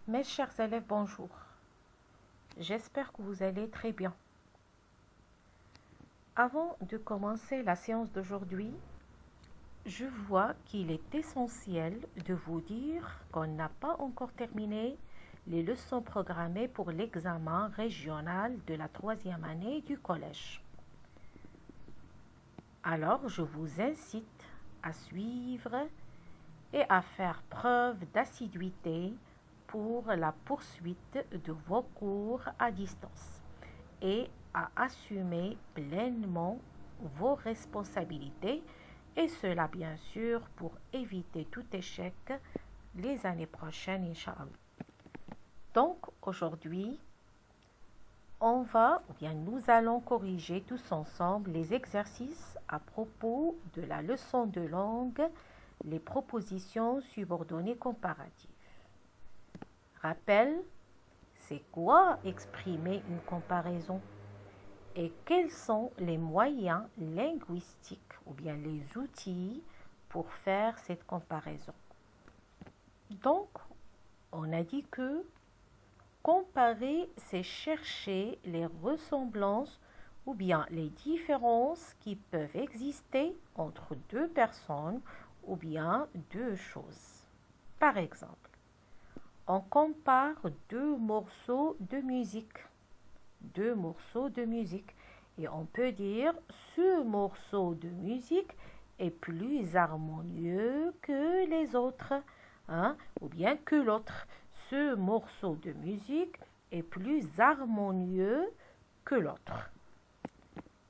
Mes chers élèves, bonjour. J'espère que vous allez très bien. Avant de commencer la séance d'aujourd'hui, je vois qu'il est essentiel de vous dire qu'on n'a pas encore terminé les leçons programmées pour l'examen régional de la 3e année du collège. Alors, je vous incite à suivre et à faire preuve d'assiduité pour la poursuite de vos cours à distance et à assumer pleinement vos responsabilités, et cela bien sûr pour éviter tout échec les années prochaines, Inch'Allah. Donc aujourd'hui, nous allons corriger tous ensemble les exercices à propos de la leçon de langue, les propositions subordonnées comparatives. Rappel, c'est quoi exprimer une comparaison et quels sont les moyens linguistiques ou bien les outils pour faire cette comparaison. Donc, on a dit que comparer, c'est chercher les ressemblances ou bien les différences qui peuvent exister entre deux personnes ou bien deux choses. Par exemple, on compare deux morceaux de musique. Et on peut dire ce morceau de musique est plus harmonieux que les autres, ou bien que l'autre. Ce morceau de musique est plus harmonieux que l'autre.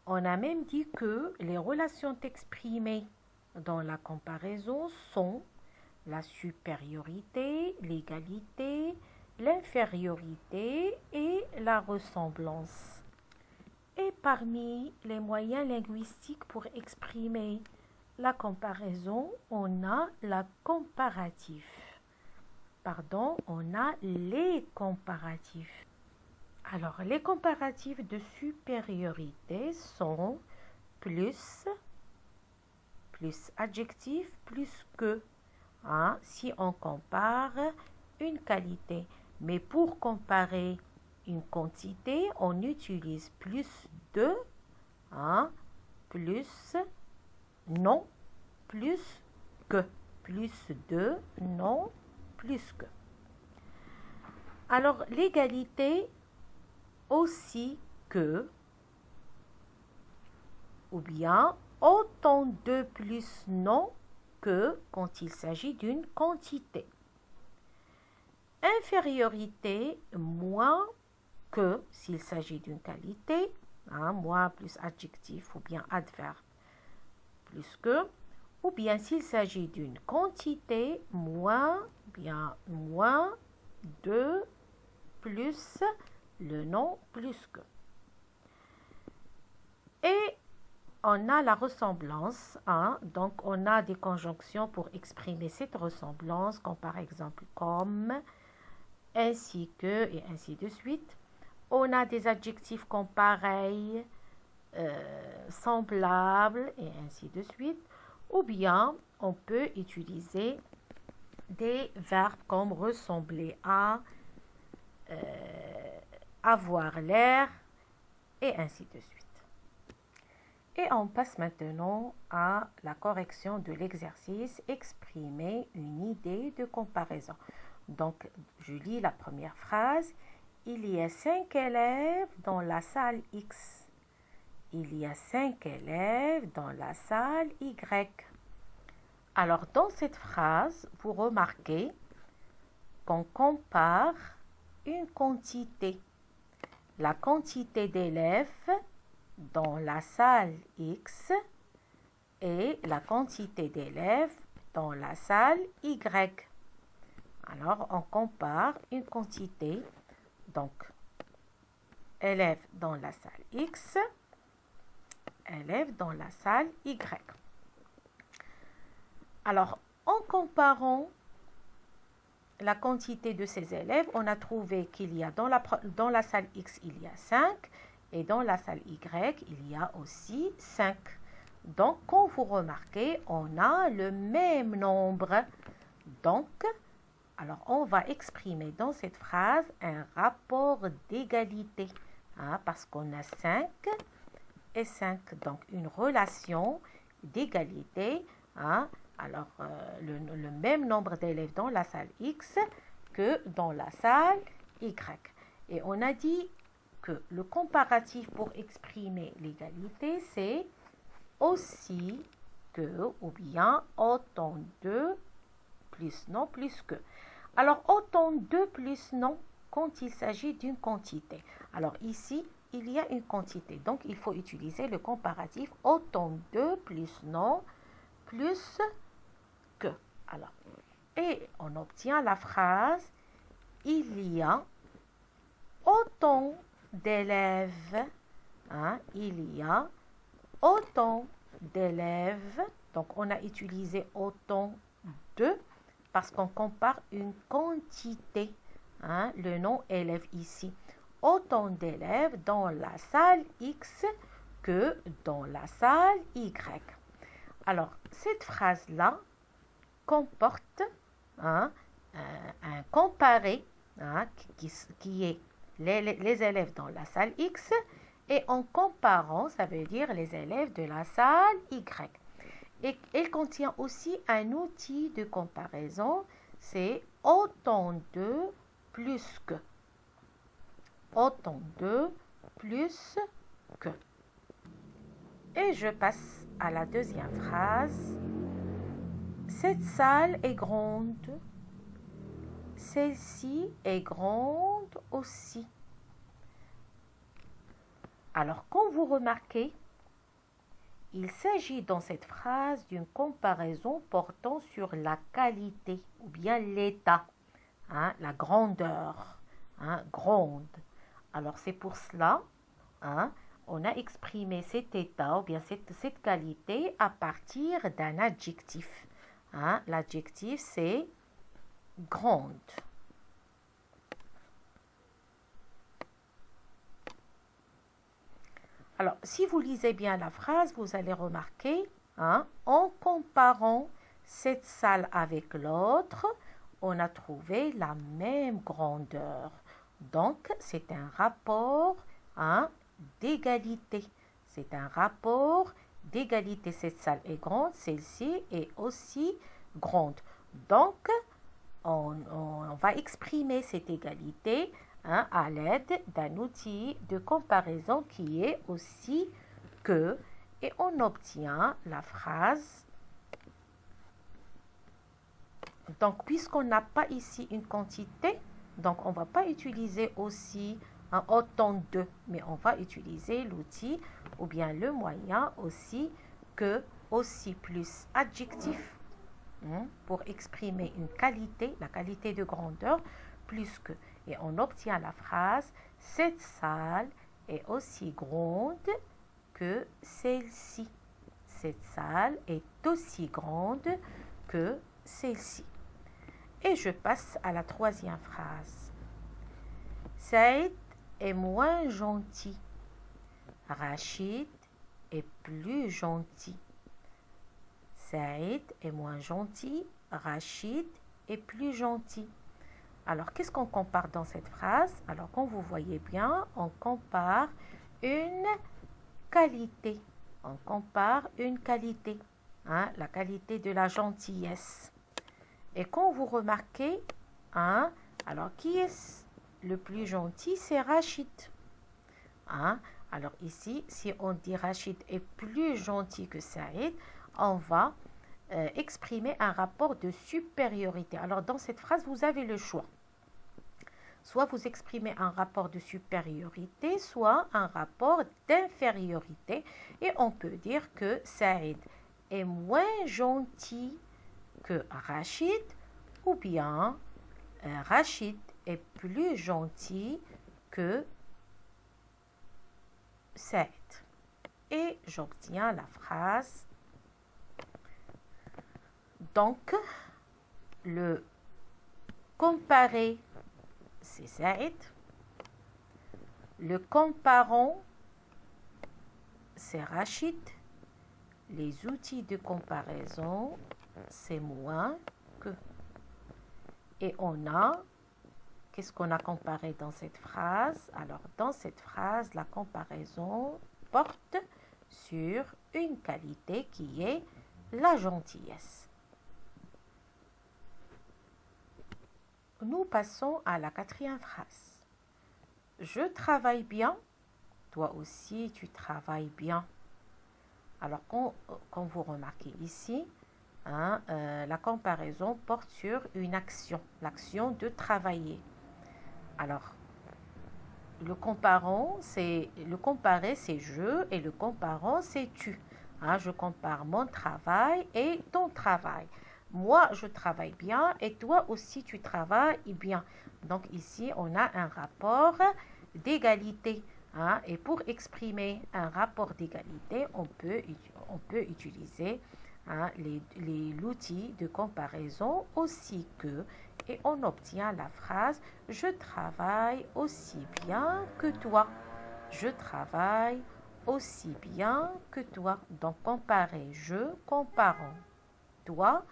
On a même dit que les relations exprimées dans la comparaison sont la supériorité, l'égalité, l'infériorité et la ressemblance. Et parmi les moyens linguistiques pour exprimer la comparaison, on a on a les comparatifs. Alors, les comparatifs de supériorité sont plus adjectif, plus que. Si on compare une qualité. Mais pour comparer une quantité, on utilise plus de, plus, non, plus que. Plus de, non, plus que. Alors, l'égalité aussi que, ou bien autant de plus non que quand il s'agit d'une quantité. Infériorité, moins que s'il s'agit d'une qualité, moins plus adjectif ou bien adverbe plus que, ou bien s'il s'agit d'une quantité, moins de plus le nom plus que. Et on a la ressemblance, donc on a des conjonctions pour exprimer cette ressemblance, comme par exemple comme, ainsi que, et ainsi de suite. On a des adjectifs comme pareil, semblable, et ainsi de suite. Ou bien, on peut utiliser des verbes comme ressembler à, avoir l'air, et ainsi de suite. Et on passe maintenant à la correction de l'exercice, exprimer une idée de comparaison. Donc, je lis la première phrase. Il y a 5 élèves dans la salle X. Il y a 5 élèves dans la salle Y. Alors, dans cette phrase, vous remarquez qu'on compare une quantité. La quantité d'élèves dans la salle X et la quantité d'élèves dans la salle Y. Alors, on compare une quantité, donc élèves dans la salle X, élèves dans la salle Y. Alors, en comparant la quantité de ces élèves, on a trouvé qu'il y a dans la salle X, il y a 5, et dans la salle Y, il y a aussi 5. Donc, quand vous remarquez, on a le même nombre. Donc, Alors, on va exprimer dans cette phrase un rapport d'égalité, hein, parce qu'on a 5 et 5, donc une relation d'égalité, hein, alors le même nombre d'élèves dans la salle X que dans la salle Y. Et on a dit que le comparatif pour exprimer l'égalité, c'est aussi que, ou bien autant de plus non plus que. Alors, autant de plus non quand il s'agit d'une quantité. Alors ici, il y a une quantité. Donc, il faut utiliser le comparatif autant de plus non plus que. Alors, et on obtient la phrase il y a autant d'élèves. Hein, il y a autant d'élèves. Donc, on a utilisé autant de parce qu'on compare une quantité, hein, le nom élève ici. Autant d'élèves dans la salle X que dans la salle Y. Alors, cette phrase-là comporte, hein, un comparé, hein, qui est les élèves dans la salle X, et en comparant, ça veut dire les élèves de la salle Y. Et elle contient aussi un outil de comparaison, c'est autant de plus que. Autant de plus que. Et je passe à la deuxième phrase. Cette salle est grande. Celle-ci est grande aussi. Alors, quand vous remarquez, il s'agit dans cette phrase d'une comparaison portant sur la qualité ou bien l'état, hein, la grandeur, hein, grande. Alors c'est pour cela, hein, on a exprimé cet état ou bien cette qualité à partir d'un adjectif. Hein. L'adjectif c'est grande. Alors, si vous lisez bien la phrase, vous allez remarquer, hein, en comparant cette salle avec l'autre, on a trouvé la même grandeur. Donc, c'est un rapport, hein, d'égalité. C'est un rapport d'égalité. Cette salle est grande, celle-ci est aussi grande. Donc, on va exprimer cette égalité, hein, à l'aide d'un outil de comparaison qui est aussi que, et on obtient la phrase. Donc, puisqu'on n'a pas ici une quantité, donc on ne va pas utiliser aussi un autant de, mais on va utiliser l'outil ou bien le moyen aussi que, aussi plus adjectif, hein, pour exprimer une qualité, la qualité de grandeur, plus que. Et on obtient la phrase « Cette salle est aussi grande que celle-ci. » Cette salle est aussi grande que celle-ci. Et je passe à la troisième phrase. Saïd est moins gentil. Rachid est plus gentil. Saïd est moins gentil. Rachid est plus gentil. Alors, qu'est-ce qu'on compare dans cette phrase? Alors, comme vous voyez bien, on compare une qualité. On compare une qualité, hein, la qualité de la gentillesse. Et quand vous remarquez, hein, alors qui est le plus gentil? C'est Rachid. Hein? Alors ici, si on dit Rachid est plus gentil que Saïd, on va exprimer un rapport de supériorité. Alors dans cette phrase, vous avez le choix. Soit vous exprimez un rapport de supériorité, soit un rapport d'infériorité. Et on peut dire que Saïd est moins gentil que Rachid, ou bien Rachid est plus gentil que Saïd. Et j'obtiens la phrase. Donc, le comparer, c'est Saïd. Le comparant, c'est Rachid. Les outils de comparaison, c'est moins que. Et on a, qu'est-ce qu'on a comparé dans cette phrase? Alors, dans cette phrase, la comparaison porte sur une qualité qui est la gentillesse. Nous passons à la quatrième phrase. Je travaille bien, toi aussi tu travailles bien. Alors, quand vous remarquez ici, la comparaison porte sur une action, l'action de travailler. Alors, le comparé, c'est je et le comparant, c'est tu. Je compare mon travail et ton travail. Moi, je travaille bien et toi aussi, tu travailles bien. Donc ici, on a un rapport d'égalité. Et pour exprimer un rapport d'égalité, on peut utiliser l'outil de comparaison aussi que, et on obtient la phrase « Je travaille aussi bien que toi ». Je travaille aussi bien que toi. Donc, comparer je, comparons toi.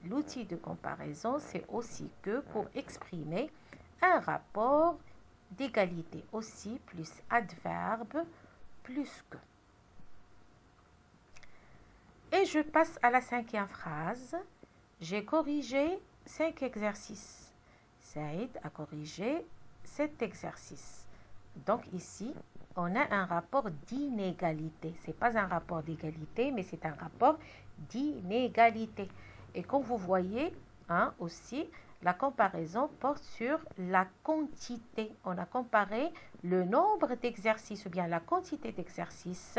L'outil de comparaison, c'est aussi que pour exprimer un rapport d'égalité. Aussi plus adverbe plus que. Et je passe à la cinquième phrase. J'ai corrigé 5 exercices. Saïd a corrigé 7 exercices. Donc ici, on a un rapport d'inégalité. Ce n'est pas un rapport d'égalité, mais c'est un rapport d'inégalité. Et comme vous voyez, aussi, la comparaison porte sur la quantité. On a comparé le nombre d'exercices ou bien la quantité d'exercices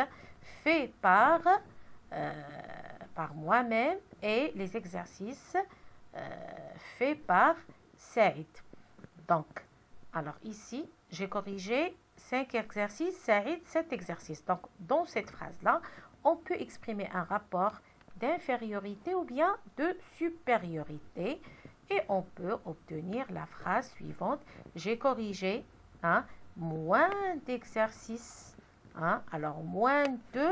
faits par moi-même et les exercices faits par Saïd. Donc, alors ici, j'ai corrigé 5 exercices, Saïd 7 exercices. Donc, dans cette phrase-là, on peut exprimer un rapport d'infériorité ou bien de supériorité et on peut obtenir la phrase suivante. J'ai corrigé moins d'exercices. Alors, moins de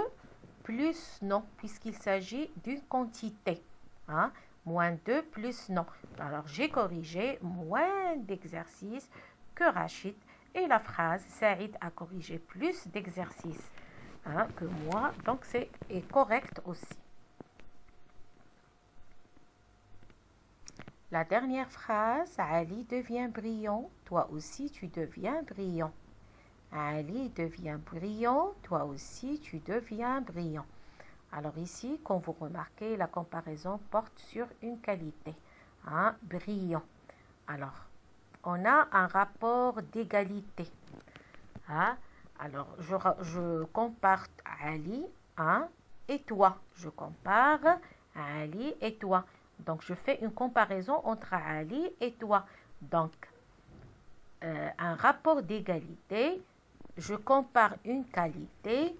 plus non, puisqu'il s'agit d'une quantité. Moins 2 plus non. Alors, j'ai corrigé moins d'exercices que Rachid. Et la phrase, Saïd a corrigé plus d'exercices que moi. Donc, c'est correct aussi. La dernière phrase, Ali devient brillant. Toi aussi, tu deviens brillant. Ali devient brillant. Toi aussi, tu deviens brillant. Alors ici, comme vous remarquez, la comparaison porte sur une qualité. Brillant. Alors, on a un rapport d'égalité. Alors, je compare Ali et toi. Je compare Ali et toi. Donc, je fais une comparaison entre Ali et toi. Donc, un rapport d'égalité, je compare une qualité.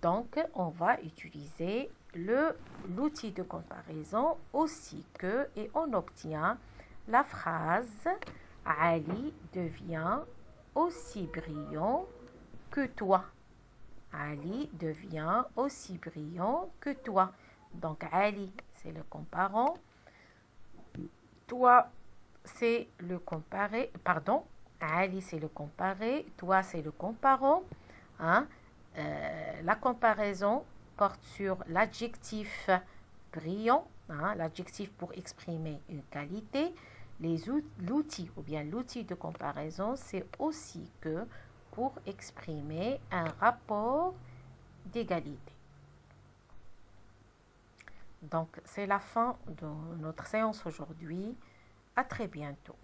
Donc, on va utiliser l'outil de comparaison aussi que et on obtient la phrase « Ali devient aussi brillant que toi ». Ali devient aussi brillant que toi. Donc, Ali, c'est le comparant. Toi, c'est le comparé. Pardon, Ali, c'est le comparé. Toi, c'est le comparant. La comparaison porte sur l'adjectif brillant, l'adjectif pour exprimer une qualité. L'outil ou bien l'outil de comparaison, c'est aussi que pour exprimer un rapport d'égalité. Donc, c'est la fin de notre séance aujourd'hui. À très bientôt.